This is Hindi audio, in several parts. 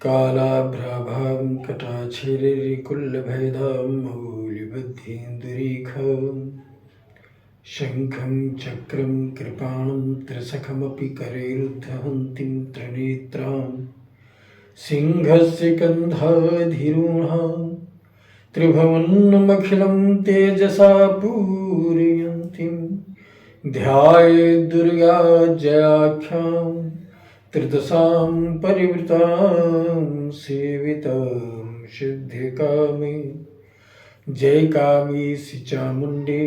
कालाभ्राभां कटाक्षिरिकुल्लभेदां मौलिबद्धेन्दुरेखं शङ्खं चक्रं कृपाणं त्रिशखमपि करैरुद्धहन्तीं त्रिनेत्रां सिंहस्य गन्धाधिरूढां त्रिभुवनमखिलं तेजसा पूरयन्तीं ध्यायेत् दुर्गा जयाख्यां त्रिदशां परिवृतां सेवितां सिद्धिकामे। जय कामेशि चामुण्डे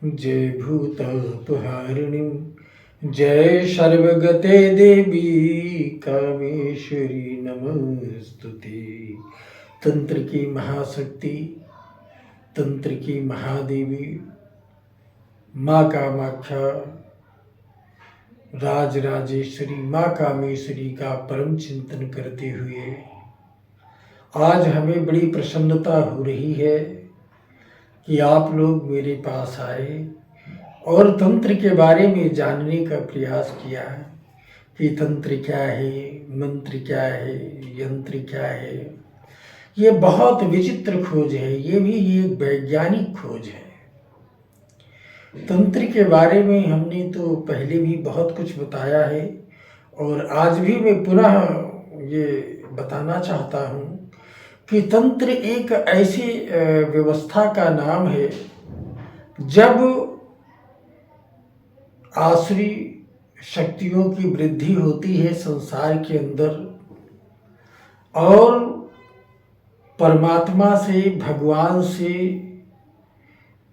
जय भूतापहारिणीं जय सर्वगते देवी कामेश्वरी नमस्तुते। तंत्र की महाशक्ति, तंत्र की महादेवी माँ कामाख्या राजराजेश्वरी माँ कामेश्वरी का परम चिंतन करते हुए आज हमें बड़ी प्रसन्नता हो रही है कि आप लोग मेरे पास आए और तंत्र के बारे में जानने का प्रयास किया कि तंत्र क्या है, मंत्र क्या है, यंत्र क्या है। ये बहुत विचित्र खोज है, ये भी एक वैज्ञानिक खोज है। तंत्र के बारे में हमने तो पहले भी बहुत कुछ बताया है और आज भी मैं पुनः ये बताना चाहता हूँ कि तंत्र एक ऐसी व्यवस्था का नाम है जब आसुरी शक्तियों की वृद्धि होती है संसार के अंदर और परमात्मा से, भगवान से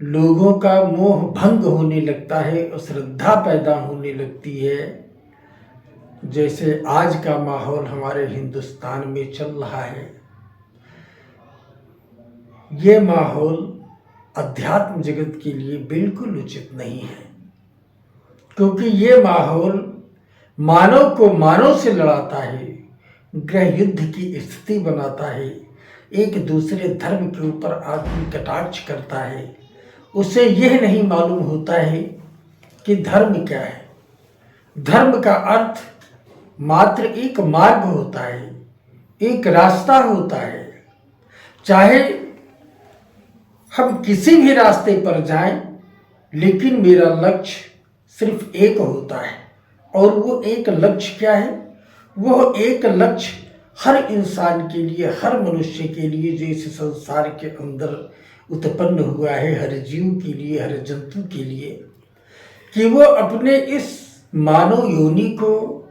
लोगों का मोह भंग होने लगता है और श्रद्धा पैदा होने लगती है। जैसे आज का माहौल हमारे हिंदुस्तान में चल रहा है, ये माहौल अध्यात्म जगत के लिए बिल्कुल उचित नहीं है, क्योंकि ये माहौल मानव को मानव से लड़ाता है, गृह युद्ध की स्थिति बनाता है, एक दूसरे धर्म के ऊपर आदमी कटाक्ष करता है। उसे यह नहीं मालूम होता है कि धर्म क्या है। धर्म का अर्थ मात्र एक मार्ग होता है, एक रास्ता होता है। चाहे हम किसी भी रास्ते पर जाएं, लेकिन मेरा लक्ष्य सिर्फ एक होता है और वो एक लक्ष्य क्या है? वो एक लक्ष्य हर इंसान के लिए, हर मनुष्य के लिए जो इस संसार के अंदर उत्पन्न हुआ है, हर जीव के लिए, हर जंतु के लिए, कि वो अपने इस मानव योनि को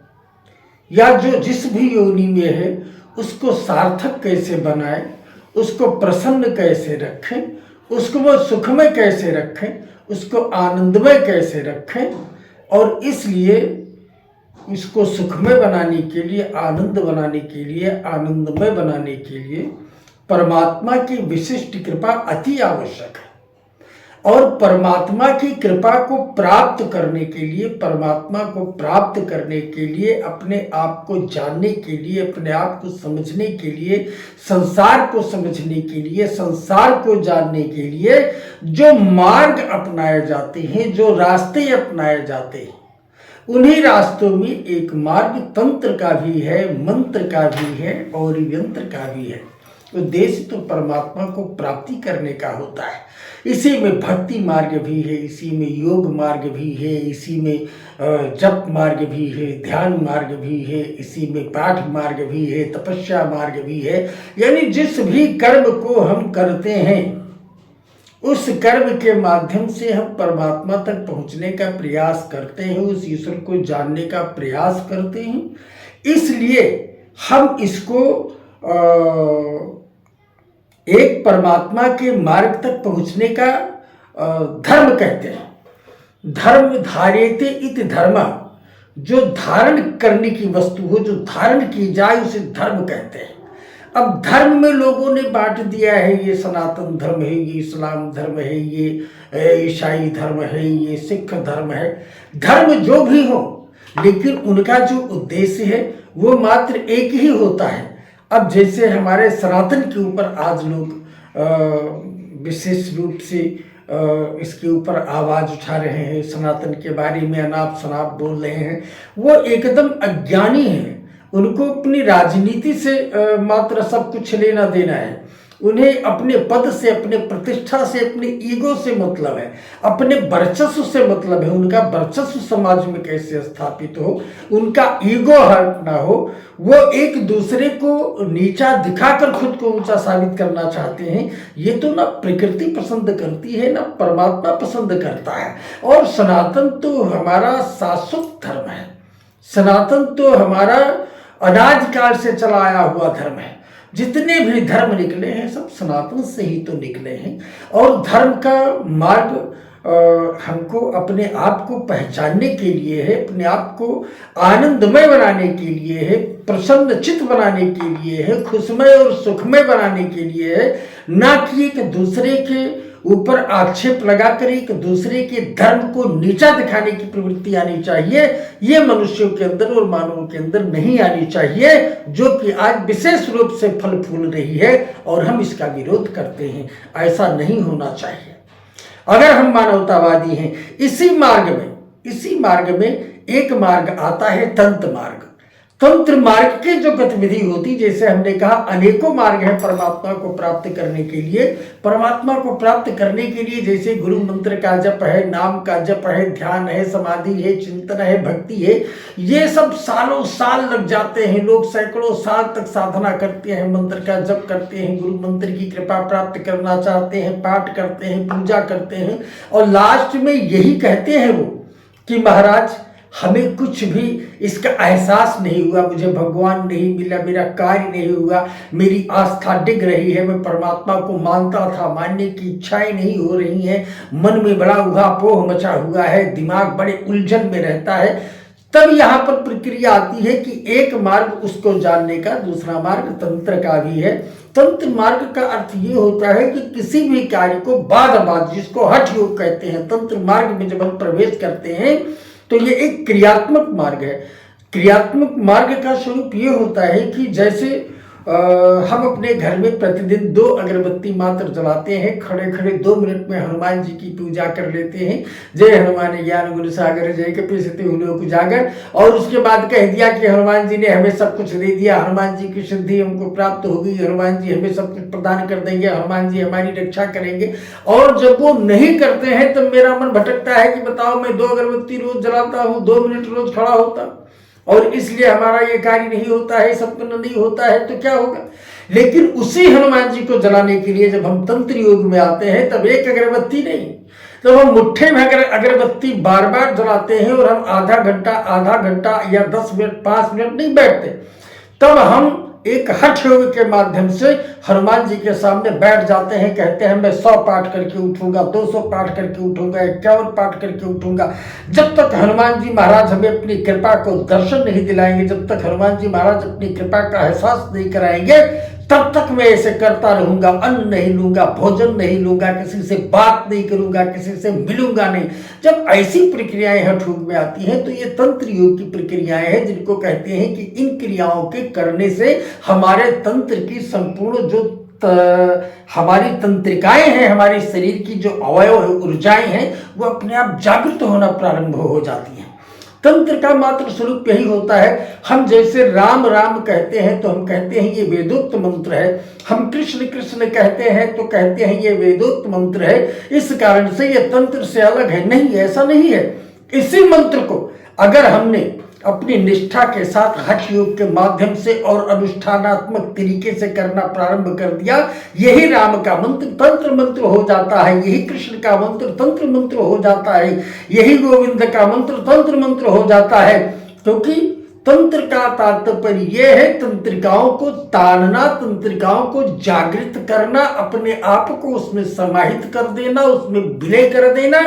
या जो जिस भी योनि में है उसको सार्थक कैसे बनाए, उसको प्रसन्न कैसे रखें, उसको वो सुखमय कैसे रखें, उसको आनंदमय कैसे रखें। और इसलिए इसको सुखमय बनाने के लिए, आनंद बनाने के लिए, आनंदमय बनाने के लिए परमात्मा की विशिष्ट कृपा अति आवश्यक है। और परमात्मा की कृपा को प्राप्त करने के लिए, परमात्मा को प्राप्त करने के लिए, अपने आप को जानने के लिए, अपने आप को समझने के लिए, संसार को समझने के लिए, संसार को जानने के लिए जो मार्ग अपनाए जाते हैं, जो रास्ते अपनाए जाते हैं, उन्हीं रास्तों में एक मार्ग तंत्र का भी है, मंत्र का भी है और यंत्र का भी है। उद्देश्य तो परमात्मा को प्राप्ति करने का होता है। इसी में भक्ति मार्ग भी है, इसी में योग मार्ग भी है, इसी में जप मार्ग भी है, ध्यान मार्ग भी है, इसी में पाठ मार्ग भी है, तपस्या मार्ग भी है। यानी जिस भी कर्म को हम करते हैं उस कर्म के माध्यम से हम परमात्मा तक पहुंचने का प्रयास करते हैं, उस ईश्वर को जानने का प्रयास करते हैं। इसलिए हम इसको एक परमात्मा के मार्ग तक पहुंचने का धर्म कहते हैं। धर्म धार्यते इति धर्म, जो धारण करने की वस्तु हो, जो धारण की जाए उसे धर्म कहते हैं। अब धर्म में लोगों ने बांट दिया है, ये सनातन धर्म है, ये इस्लाम धर्म है, ये ईसाई धर्म है, ये सिख धर्म है। धर्म जो भी हो, लेकिन उनका जो उद्देश्य है वो मात्र एक ही होता है। अब जैसे हमारे सनातन के ऊपर आज लोग विशेष रूप से इसके ऊपर आवाज़ उठा रहे हैं, सनातन के बारे में अनाप शनाप बोल रहे हैं, वो एकदम अज्ञानी हैं। उनको अपनी राजनीति से मात्र सब कुछ लेना देना है। उन्हें अपने पद से, अपने प्रतिष्ठा से, अपने ईगो से मतलब है, अपने वर्चस्व से मतलब है। उनका वर्चस्व समाज में कैसे स्थापित हो, उनका ईगो हर्ट ना हो। वो एक दूसरे को नीचा दिखाकर खुद को ऊंचा साबित करना चाहते हैं। ये तो ना प्रकृति पसंद करती है, ना परमात्मा पसंद करता है। और सनातन तो हमारा शाश्वत धर्म है। सनातन तो हमारा अनाज काल से चला आया हुआ धर्म है। जितने भी धर्म निकले हैं सब सनातन से ही तो निकले हैं। और धर्म का मार्ग हमको अपने आप को पहचानने के लिए है, अपने आप को आनंदमय बनाने के लिए है, प्रसन्नचित बनाने के लिए है, खुशमय और सुखमय बनाने के लिए है, ना कि एक दूसरे के ऊपर आक्षेप लगाकर एक दूसरे के धर्म को नीचा दिखाने की प्रवृत्ति आनी चाहिए। ये मनुष्यों के अंदर और मानवों के अंदर नहीं आनी चाहिए, जो कि आज विशेष रूप से फल फूल रही है और हम इसका विरोध करते हैं। ऐसा नहीं होना चाहिए। अगर हम मानवतावादी हैं, इसी मार्ग में एक मार्ग आता है तंत्र मार्ग। तंत्र मार्ग की जो गतिविधि होती, जैसे हमने कहा अनेकों मार्ग हैं परमात्मा को प्राप्त करने के लिए। परमात्मा को प्राप्त करने के लिए जैसे गुरु मंत्र का जप है, नाम का जप है, ध्यान है, समाधि है, चिंतन है, भक्ति है। ये सब सालों साल लग जाते हैं। लोग सैकड़ों साल तक साधना करते हैं, मंत्र का जप करते हैं, गुरु मंत्र की कृपा प्राप्त करना चाहते हैं, पाठ करते हैं, पूजा करते हैं, और लास्ट में यही कहते हैं वो कि महाराज हमें कुछ भी इसका एहसास नहीं हुआ, मुझे भगवान नहीं मिला, मेरा कार्य नहीं हुआ, मेरी आस्था डिग रही है, मैं परमात्मा को मानता था, मानने की इच्छाएं नहीं हो रही हैं, मन में बड़ा उहापोह मचा हुआ है, दिमाग बड़े उलझन में रहता है। तब यहाँ पर प्रक्रिया आती है कि एक मार्ग उसको जानने का, दूसरा मार्ग तंत्र का भी है। तंत्र मार्ग का अर्थ ये होता है कि किसी भी कार्य को बाद जिसको हठ योग कहते हैं, तंत्र मार्ग में जब हम प्रवेश करते हैं तो ये एक क्रियात्मक मार्ग है। क्रियात्मक मार्ग का स्वरूप ये होता है कि जैसे हम अपने घर में प्रतिदिन 2 अगरबत्ती मात्र जलाते हैं, खड़े खड़े 2 मिनट में हनुमान जी की पूजा कर लेते हैं, जय हनुमान ज्ञान गुण सागर जय कपीसति लोक उजागर, और उसके बाद कह दिया कि हनुमान जी ने हमें सब कुछ दे दिया, हनुमान जी की सिद्धि हमको प्राप्त होगी, हनुमान जी हमें सब कुछ प्रदान कर देंगे, हनुमान जी हमारी रक्षा करेंगे। और जब वो नहीं करते हैं तब मेरा मन भटकता है कि बताओ, मैं 2 अगरबत्ती रोज जलाता हूँ, 2 मिनट रोज खड़ा होता, और इसलिए हमारा ये कार्य नहीं होता है, संपन्न नहीं होता है, तो क्या होगा। लेकिन उसी हनुमान जी को जलाने के लिए जब हम तंत्र योग में आते हैं तब एक अगरबत्ती नहीं, तो हम मुट्ठे में अगरबत्ती बार बार जलाते हैं, और हम आधा घंटा या 10 मिनट 5 मिनट नहीं बैठते। तब हम एक हठ योग के माध्यम से हनुमान जी के सामने बैठ जाते हैं, कहते हैं मैं 100 पाठ करके उठूंगा, 200 पाठ करके उठूंगा, 51 पाठ करके उठूंगा। जब तक हनुमान जी महाराज हमें अपनी कृपा को दर्शन नहीं दिलाएंगे, जब तक हनुमान जी महाराज अपनी कृपा का एहसास नहीं कराएंगे, तब तक मैं ऐसे करता रहूंगा। अन्न नहीं लूंगा, भोजन नहीं लूंगा, किसी से बात नहीं करूंगा, किसी से मिलूंगा नहीं। जब ऐसी प्रक्रियाएं हठ योग में आती हैं तो ये तंत्र योग की प्रक्रियाएं हैं, जिनको कहते हैं कि इन क्रियाओं के करने से हमारे तंत्र की संपूर्ण जो हमारी तंत्रिकाएं हैं, हमारे शरीर की जो अवयव है, ऊर्जाएं हैं, वो अपने आप जागृत होना प्रारंभ हो जाती हैं। तंत्र का मात्र स्वरूप यही होता है। हम जैसे राम राम कहते हैं तो हम कहते हैं ये वेदोक्त मंत्र है, हम कृष्ण कृष्ण कहते हैं तो कहते हैं ये वेदोक्त मंत्र है। इस कारण से ये तंत्र से अलग है नहीं, ऐसा नहीं है। इसी मंत्र को अगर हमने अपनी निष्ठा के साथ हठ योग के माध्यम से और अनुष्ठानात्मक तरीके से करना प्रारंभ कर दिया, यही राम का मंत्र तंत्र मंत्र हो जाता है, यही कृष्ण का मंत्र तंत्र मंत्र हो जाता है, यही गोविंद का मंत्र तंत्र मंत्र हो जाता है। क्योंकि तंत्र का तात्पर्य यह है तंत्रिकाओं को तानना, तंत्रिकाओं को जागृत करना, अपने आप को उसमें समाहित कर देना, उसमें विलय कर देना,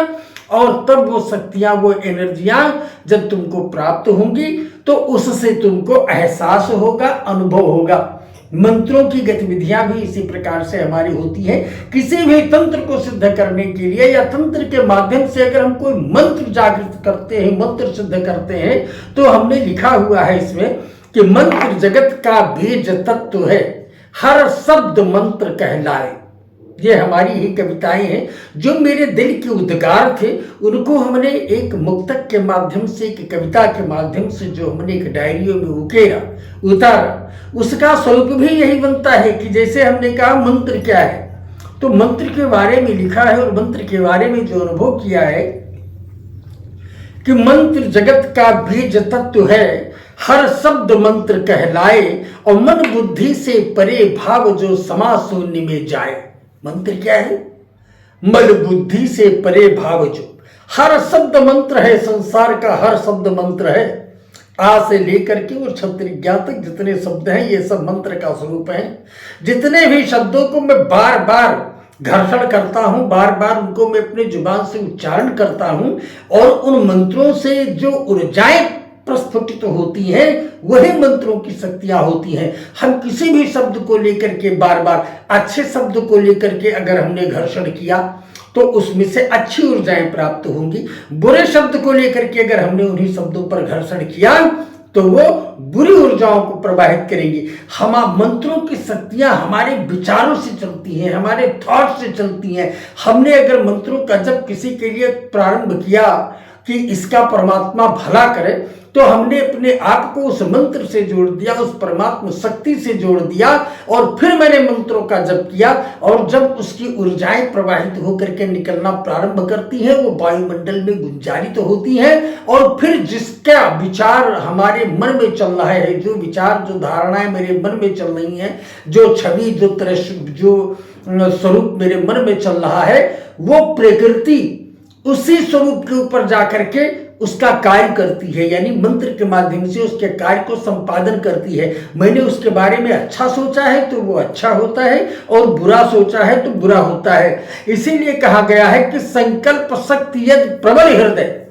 और तब वो शक्तियां, वो एनर्जियां जब तुमको प्राप्त होंगी तो उससे तुमको एहसास होगा, अनुभव होगा। मंत्रों की गतिविधियां भी इसी प्रकार से हमारी होती है। किसी भी तंत्र को सिद्ध करने के लिए या तंत्र के माध्यम से अगर हम कोई मंत्र जागृत करते हैं, मंत्र सिद्ध करते हैं, तो हमने लिखा हुआ है इसमें कि मंत्र जगत का बीज तत्व है, हर शब्द मंत्र कहलाए। ये हमारी ही कविताएं हैं, जो मेरे दिल के उद्गार थे उनको हमने एक मुक्तक के माध्यम से, एक कविता के माध्यम से जो हमने एक डायरियों में उकेरा, उतारा, उसका स्वरूप भी यही बनता है कि जैसे हमने कहा मंत्र क्या है, तो मंत्र के बारे में लिखा है और मंत्र के बारे में जो अनुभव किया है कि मंत्र जगत का बीज तत्व है, हर शब्द मंत्र कहलाए, और मन बुद्धि से परे भाव जो समा शून्य में जाए। मंत्र क्या है? मन बुद्धि से परे भाव जो, हर शब्द मंत्र है, संसार का हर शब्द मंत्र है। आ से लेकर के और क्षत्रिज्ञा तक जितने शब्द हैं ये सब मंत्र का स्वरूप है। जितने भी शब्दों को मैं बार बार घर्षण करता हूं, बार बार उनको मैं अपने जुबान से उच्चारण करता हूं, और उन मंत्रों से जो ऊर्जाएं प्रस्फुटित होती हैं वही मंत्रों की शक्तियां होती हैं। हम किसी भी शब्द को लेकर के बार बार, अच्छे शब्द को लेकर के अगर हमने घर्षण किया तो उसमें से अच्छी ऊर्जाएं प्राप्त होंगी। बुरे शब्द को लेकर के अगर हमने उन्हीं शब्दों पर घर्षण किया तो वो बुरी ऊर्जाओं को प्रवाहित करेंगी। मंत्रों की शक्तियां हमारे विचारों से चलती हैं, हमारे थॉट से चलती हैं। हमने अगर मंत्रों का जब किसी के लिए प्रारंभ किया कि इसका परमात्मा भला करे, तो हमने अपने आप को उस मंत्र से जोड़ दिया, उस परमात्मा शक्ति से जोड़ दिया, और फिर मैंने मंत्रों का जप किया, और जब उसकी ऊर्जाएं प्रवाहित होकर के निकलना प्रारंभ करती हैं, वो वायुमंडल में गुंजारित होती हैं, और फिर जिसका विचार हमारे मन में चल रहा है, जो विचार, जो धारणाएं मेरे मन में चल रही हैं, जो छवि, जो स्वरूप मेरे मन में चल रहा है, वो प्रकृति उसी स्वरूप के ऊपर जाकर के उसका कार्य करती है, यानी मंत्र के माध्यम से उसके कार्य को संपादन करती है। मैंने उसके बारे में अच्छा सोचा है तो वो अच्छा होता है, और बुरा सोचा है तो बुरा होता है। इसीलिए कहा गया है कि संकल्प शक्ति यदि प्रबल हृदय,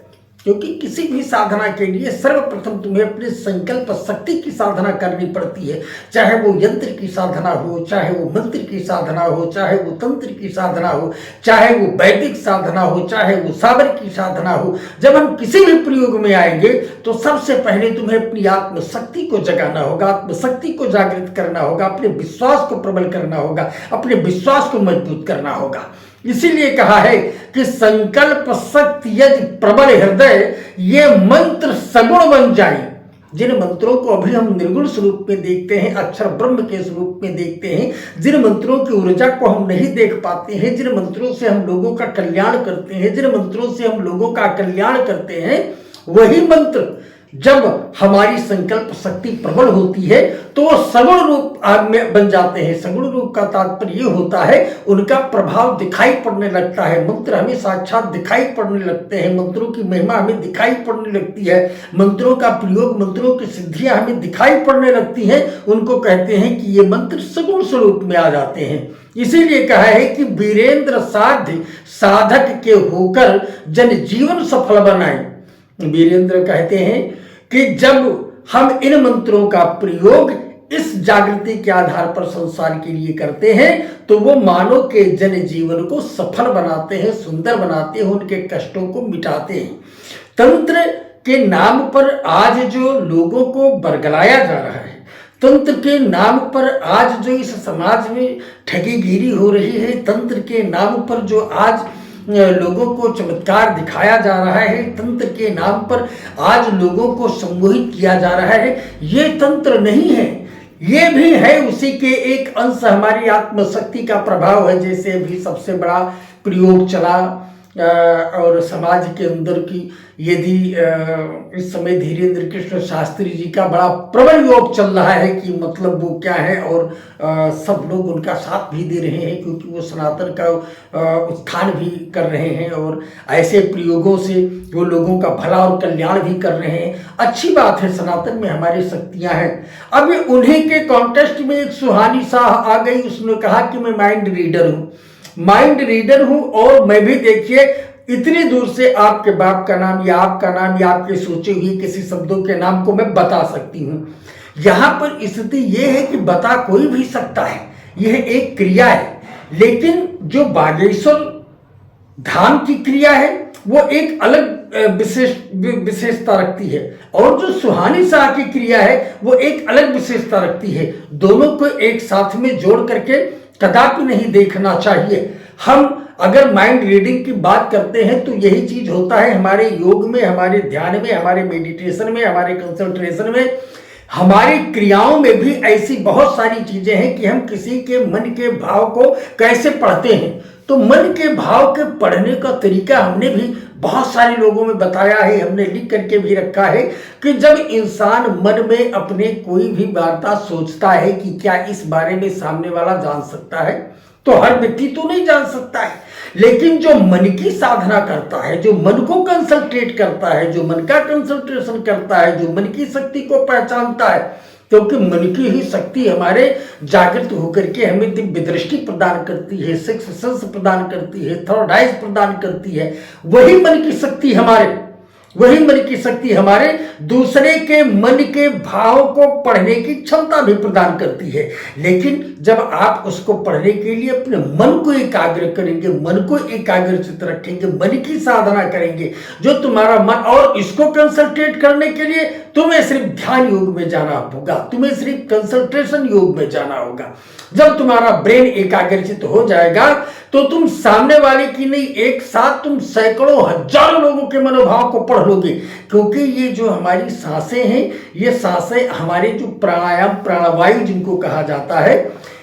क्योंकि किसी भी साधना के लिए सर्वप्रथम तुम्हें अपने संकल्प शक्ति की साधना करनी पड़ती है। चाहे वो यंत्र की साधना हो, चाहे वो मंत्र की साधना हो, चाहे वो तंत्र की साधना हो, चाहे वो वैदिक साधना हो, चाहे वो साबर की साधना हो। जब हम किसी भी प्रयोग में आएंगे तो सबसे पहले तुम्हें अपनी आत्मशक्ति को जगाना होगा, आत्मशक्ति को जागृत करना होगा, अपने विश्वास को प्रबल करना होगा, अपने विश्वास को मजबूत करना होगा। इसीलिए कहा है कि संकल्प शक्ति यदि प्रबल हृदय, ये मंत्र सगुण बन जाए। जिन मंत्रों को अभी हम निर्गुण स्वरूप में देखते हैं, अक्षर ब्रह्म के स्वरूप में देखते हैं, जिन मंत्रों की ऊर्जा को हम नहीं देख पाते हैं, जिन मंत्रों से हम लोगों का कल्याण करते हैं, जिन मंत्रों से हम लोगों का कल्याण करते हैं, वही मंत्र जब हमारी संकल्प शक्ति प्रबल होती है तो वो सगुण रूप में बन जाते हैं। सगुण रूप का तात्पर्य ये होता है उनका प्रभाव दिखाई पड़ने लगता है। मंत्र हमें साक्षात दिखाई पड़ने लगते हैं, मंत्रों की महिमा हमें दिखाई पड़ने लगती है, मंत्रों का प्रयोग, मंत्रों की सिद्धियां हमें दिखाई पड़ने लगती हैं। उनको कहते हैं कि ये मंत्र सगुण स्वरूप में आ जाते हैं। इसीलिए कहा है कि वीरेंद्र साध्य साधक के होकर जन जीवन सफल बनाए। वीरेंद्र कहते हैं कि जब हम इन मंत्रों का प्रयोग इस जागृति के आधार पर संसार के लिए करते हैं तो वो मानव के जन जीवन को सफल बनाते हैं, सुंदर बनाते हैं, उनके कष्टों को मिटाते हैं। तंत्र के नाम पर आज जो लोगों को बरगलाया जा रहा है, तंत्र के नाम पर आज जो इस समाज में ठगीगिरी हो रही है, तंत्र के नाम पर जो आज लोगों को चमत्कार दिखाया जा रहा है, तंत्र के नाम पर आज लोगों को सम्मोहित किया जा रहा है, ये तंत्र नहीं है, ये भी है उसी के एक अंश, हमारी आत्मशक्ति का प्रभाव है। जैसे अभी सबसे बड़ा प्रयोग चला और समाज के अंदर की, यदि इस समय धीरेन्द्र कृष्ण शास्त्री जी का बड़ा प्रबल योग चल रहा है कि मतलब वो क्या है, और सब लोग उनका साथ भी दे रहे हैं क्योंकि वो सनातन का उत्थान भी कर रहे हैं और ऐसे प्रयोगों से वो लोगों का भला और कल्याण भी कर रहे हैं। अच्छी बात है, सनातन में हमारी शक्तियां हैं। अब उन्हीं के कॉन्टेस्ट में एक सुहानी शाह आ गई, उसने कहा कि मैं माइंड रीडर हूं और मैं भी देखिए इतनी दूर से आपके बाप का नाम या आपका नाम या आपके सोचे हुए किसी शब्दों के नाम को मैं बता सकती हूँ। यहाँ पर स्थिति यह है कि बता कोई भी सकता है, यह एक क्रिया है, लेकिन जो बागेश्वर धाम की क्रिया है वो एक अलग विशेषता रखती है, और जो सुहानी शाह की क्रिया है वो एक अलग विशेषता रखती है। दोनों को एक साथ में जोड़ करके कदापि नहीं देखना चाहिए। हम अगर माइंड रीडिंग की बात करते हैं तो यही चीज होता है हमारे योग में, हमारे ध्यान में, हमारे मेडिटेशन में, हमारे कंसंट्रेशन में, हमारी क्रियाओं में भी ऐसी बहुत सारी चीजें हैं कि हम किसी के मन के भाव को कैसे पढ़ते हैं। तो मन के भाव के पढ़ने का तरीका हमने भी बहुत सारे लोगों में बताया है, हमने लिख करके भी रखा है कि जब इंसान मन में अपने कोई भी वार्ता सोचता है कि क्या इस बारे में सामने वाला जान सकता है, तो हर व्यक्ति तो नहीं जान सकता है, लेकिन जो मन की साधना करता है, जो मन को कंसंट्रेट करता है, जो मन का कंसंट्रेशन करता है, जो मन की शक्ति को पहचानता है, क्योंकि मन की ही शक्ति हमारे जागृत होकर के हमें दिव्य दृष्टि प्रदान करती है, सिक्स सेंस प्रदान करती है, थर्ड आइज प्रदान करती है। वही मन की शक्ति हमारे दूसरे के मन के भाव को पढ़ने की क्षमता भी प्रदान करती है। लेकिन जब आप उसको पढ़ने के लिए अपने मन को एकाग्र करेंगे, मन को एकाग्रचित रखेंगे, मन की साधना करेंगे, जो तुम्हारा मन, और इसको कंसंट्रेट करने के लिए तुम्हें सिर्फ ध्यान योग में जाना होगा, तुम्हें सिर्फ कंसंट्रेशन योग में जाना होगा। जब तुम्हारा ब्रेन एकाग्रचित हो जाएगा तो तुम सामने वाले की नहीं, एक साथ तुम सैकड़ों हजारों लोगों के मनोभाव को पढ़ लोगे। क्योंकि ये जो हमारी सांसें हैं, ये सांसें हमारे जो प्राणायाम, प्राणवायु जिनको कहा जाता है,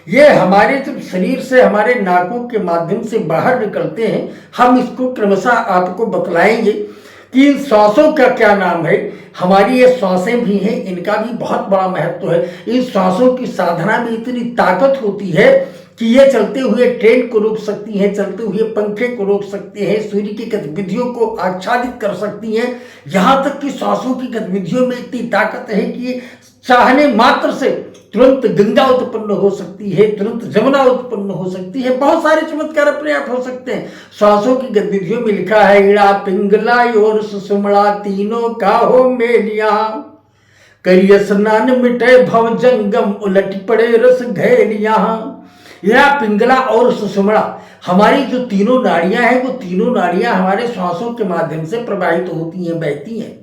ये हमारे जब शरीर से हमारे नाकों के माध्यम से बाहर निकलते हैं। हम इसको क्रमशः आपको बतलाएंगे कि इन श्वासों का क्या नाम है। हमारी ये श्वासें भी हैं, इनका भी बहुत बड़ा महत्व है। इन श्वासों की साधना में इतनी ताकत होती है कि ये चलते हुए ट्रेन को रोक सकती हैं, चलते हुए पंखे को रोक सकते हैं, सूर्य की गतिविधियों को आच्छादित कर सकती हैं। यहाँ तक कि श्वासों की गतिविधियों में इतनी ताकत है कि चाहने मात्र से तुरंत गंगा उत्पन्न हो सकती है, तुरंत जमुना उत्पन्न हो सकती है, बहुत सारे चमत्कार अपने आप हो सकते हैं। श्वासों की गतिविधियों में लिखा है, इड़ा पिंगला और सुषुम्ना तीनों का हो मेलिया, करिय स्नान मिटे भव जंगम उलट पड़े रस घैलिया। इड़ा पिंगला और सुषुम्ना, हमारी जो तीनों नाड़ियां हैं, वो तीनों नाड़ियां हमारे श्वासों के माध्यम से प्रवाहित होती हैं, बहती हैं।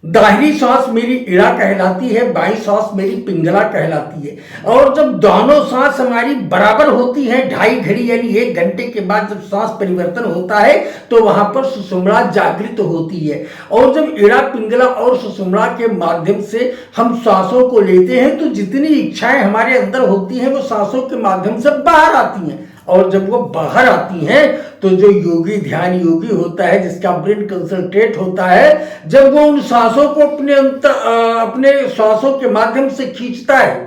दाहिनी सांस मेरी इड़ा कहलाती है, बाईं सांस मेरी पिंगला कहलाती है। और जब दोनों सांस हमारी बराबर होती है, 2.5 घड़ी यानी 1 घंटे के बाद जब सांस परिवर्तन होता है तो वहां पर सुषुम्ना जागृत होती है। और जब इड़ा पिंगला और सुषुम्ना के माध्यम से हम सांसों को लेते हैं तो जितनी इच्छाएं हमारे अंदर होती हैं वो सांसों के माध्यम से बाहर आती हैं। और जब वो बाहर आती हैं तो जो योगी, ध्यान योगी होता है, जिसका ब्रेन कंसंट्रेट होता है, जब वो उन सांसों को अपने सांसों के माध्यम से खींचता है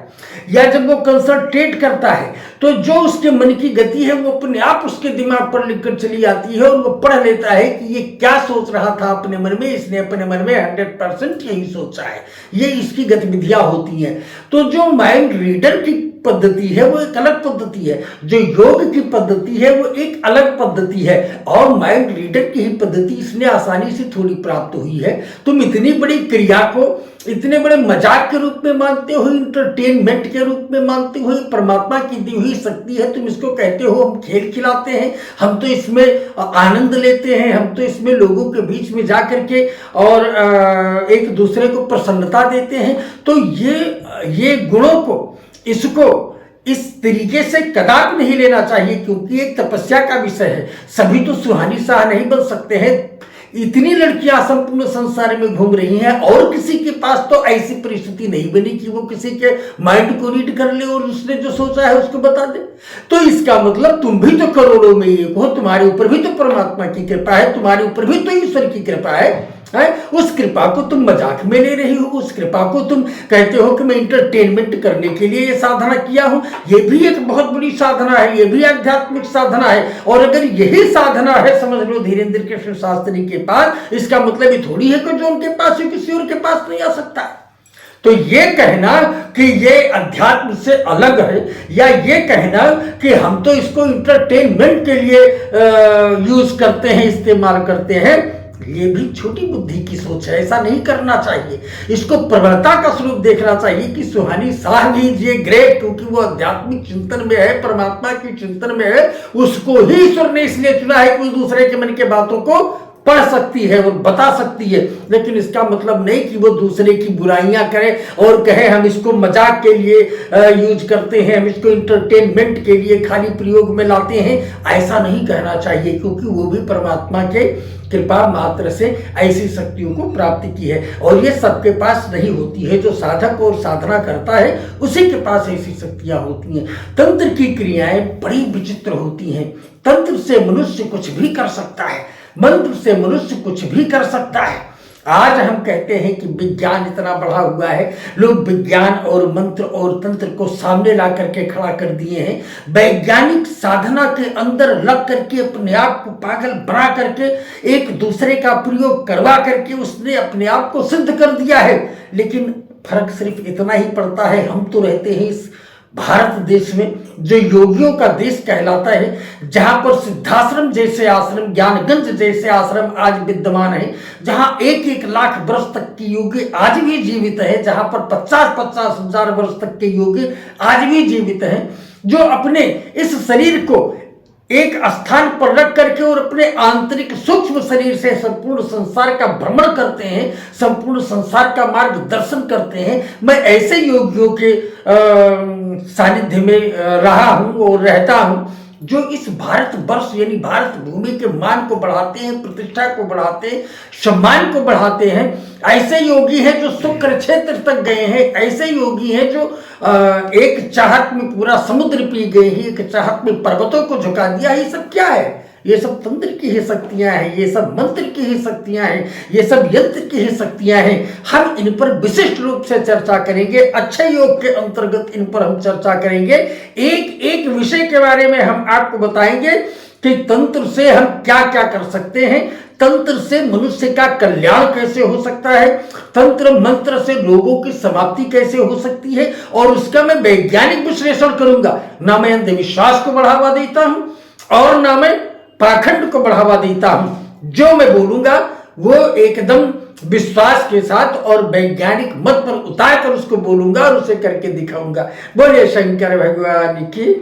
या जब वो कंसंट्रेट करता है, तो जो उसके मन की गति है वो अपने आप उसके दिमाग पर लिखकर चली आती है और वो पढ़ लेता है कि ये क्या सोच रहा था अपने मन में, इसने अपने मन में 100% यही सोचा है। ये इसकी गतिविधियां होती हैं। तो जो माइंड रीडर की पद्धति है वो एक अलग पद्धति है, जो योग की पद्धति है वो एक अलग पद्धति है, और माइंड रीडर की ही पद्धति इसने आसानी से थोड़ी प्राप्त हुई है। तुम इतनी बड़ी क्रिया को इतने बड़े मजाक के रूप में मानते हो, इंटरटेनमेंट के रूप में मानते हो, परमात्मा की दी हुई शक्ति है, तुम इसको कहते हो हम खेल खिलाते हैं, हम तो इसमें आनंद लेते हैं, हम तो इसमें लोगों के बीच में जा करके और एक दूसरे को प्रसन्नता देते हैं। तो ये गुणों को, इसको इस तरीके से कदापि नहीं लेना चाहिए, क्योंकि एक तपस्या का विषय है। सभी तो सुहानी शाह नहीं बन सकते हैं। इतनी लड़कियां संपूर्ण संसार में घूम रही हैं और किसी के पास तो ऐसी परिस्थिति नहीं बनी कि वो किसी के माइंड को रीड कर ले और उसने जो सोचा है उसको बता दे। तो इसका मतलब तुम भी तो करोड़ों में एक हो, तुम्हारे ऊपर भी तो परमात्मा की कृपा है, तुम्हारे ऊपर भी तो ईश्वर की कृपा है। उस कृपा को तुम मजाक में ले रही हो, उस कृपा को तुम कहते हो कि मैं इंटरटेनमेंट करने के लिए ये साधना किया हूं। ये भी एक बहुत बड़ी साधना है, ये भी आध्यात्मिक साधना है। और अगर यही साधना है, समझ लो धीरेन्द्र कृष्ण शास्त्री के पास, इसका मतलब ये थोड़ी है कि जो उनके पास है किसी और के पास नहीं आ सकता। तो ये कहना कि ये अध्यात्म से अलग है, या ये कहना कि हम तो इसको इंटरटेनमेंट के लिए यूज करते हैं, इस्तेमाल करते हैं, ये भी छोटी बुद्धि की सोच है, ऐसा नहीं करना चाहिए। इसको प्रबलता का स्वरूप देखना चाहिए कि सुहानी शाह भी ये ग्रेट, क्योंकि वो आध्यात्मिक चिंतन में है, परमात्मा के चिंतन में है, उसको ही ईश्वर ने इसलिए चुना है कि उस दूसरे के मन के बातों को पढ़ सकती है और बता सकती है। लेकिन इसका मतलब नहीं कि वो दूसरे की बुराइयां करे और कहे हम इसको मजाक के लिए यूज करते हैं, हम इसको इंटरटेनमेंट के लिए खाली प्रयोग में लाते हैं, ऐसा नहीं कहना चाहिए, क्योंकि वो भी परमात्मा के कृपा मात्र से ऐसी शक्तियों को प्राप्ति की है और ये सबके पास नहीं होती है। जो साधक और साधना करता है उसी के पास ऐसी शक्तियां होती हैं। तंत्र की क्रियाएं बड़ी विचित्र होती हैं। तंत्र से मनुष्य कुछ भी कर सकता है, मंत्र से मनुष्य कुछ भी कर सकता है। आज हम कहते हैं कि विज्ञान इतना बढ़ा हुआ है, लोग विज्ञान और मंत्र और तंत्र को सामने ला करके खड़ा कर दिए हैं। वैज्ञानिक साधना के अंदर लग करके अपने आप को पागल बना करके एक दूसरे का प्रयोग करवा करके उसने अपने आप को सिद्ध कर दिया है। लेकिन फर्क सिर्फ इतना ही पड़ता है, हम तो रहते हैं इस भारत देश में जो योगियों का देश कहलाता है, जहां पर सिद्धाश्रम जैसे आश्रम, ज्ञानगंज जैसे आश्रम आज विद्यमान है, जहां 1-1 लाख वर्ष तक के योगी आज भी जीवित है, जहां पर 50-50 हजार वर्ष तक के योगी आज भी जीवित हैं, जो अपने इस शरीर को एक स्थान पर रख करके और अपने आंतरिक सूक्ष्म शरीर से संपूर्ण संसार का भ्रमण करते हैं, संपूर्ण संसार का मार्गदर्शन करते हैं। मैं ऐसे योगियों के सानिध्य में रहा हूं और रहता हूं, जो इस भारत वर्ष यानी भारत भूमि के मान को बढ़ाते हैं, प्रतिष्ठा को बढ़ाते हैं, सम्मान को बढ़ाते हैं। ऐसे योगी हैं जो शुक्र क्षेत्र तक गए हैं, ऐसे योगी हैं जो एक चाहत में पूरा समुद्र पी गए हैं, एक चाहत में पर्वतों को झुका दिया। ये सब क्या है? ये सब तंत्र की ही शक्तियां हैं, ये सब मंत्र की ही शक्तियां हैं, ये सब यंत्र की ही शक्तियां हैं। हम इन पर विशिष्ट रूप से चर्चा करेंगे, अच्छे योग के अंतर्गत इन पर हम चर्चा करेंगे। एक एक विषय के बारे में हम आपको बताएंगे कि तंत्र से हम क्या क्या कर सकते हैं, तंत्र से मनुष्य का कल्याण कैसे हो सकता है, तंत्र मंत्र से रोगों की समाप्ति कैसे हो सकती है, और उसका मैं वैज्ञानिक विश्लेषण करूंगा। ना मैं अंधविश्वास को बढ़ावा देता हूं और ना मैं पाखंड को बढ़ावा देता हूं। जो मैं बोलूंगा वो एकदम विश्वास के साथ और वैज्ञानिक मत पर उतार कर उसको बोलूंगा और उसे करके दिखाऊंगा। बोलिए शंकर भगवान की।